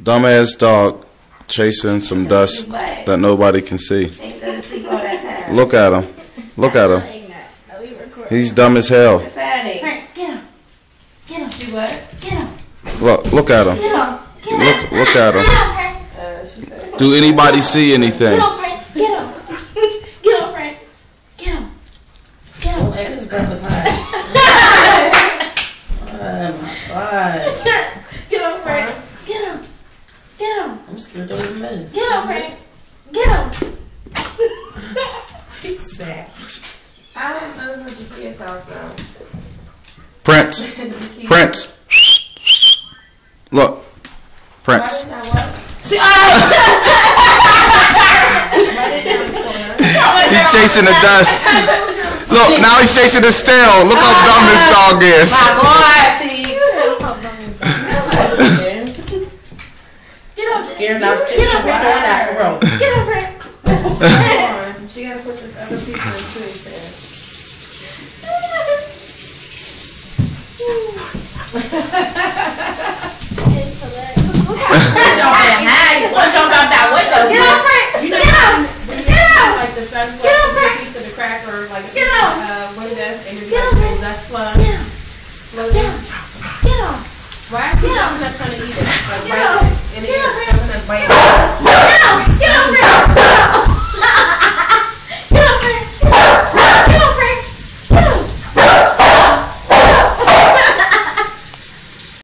Dumbass dog chasing some dust that nobody can see. Look at him. Look at him. He's dumb as hell. Prince, get him. Get him. She what? Get him. Look at him. Get him. Look at him. Do anybody see anything? Get him, Prince. Get him. Get him, Prince. Get him. Get him. And his breath is high. Oh my God. Get him, Prince. Get him. Get him. I'm scared to even move. Get him, Prince. Get him. He's sad. I don't know what the kids house now. Prince. Prince. Look. Prince. See, He's chasing the dust. Look, now he's chasing the stale. Look how dumb this dog is. my God, see. Get him. I'm scared not to Get him, doing that for real. Get him, Prince. She gotta put this other piece in too, Jump out that window. Get him, Prince. you know, Get him. like the sun Get him, plus Prince. the piece of the cracker, like Get him. window and Get him, there's Prince. that's fun. Get him. Get him. Get him. Why is he not trying to eat it? Like, Get bite him. it, and Get him, it's something that's biting.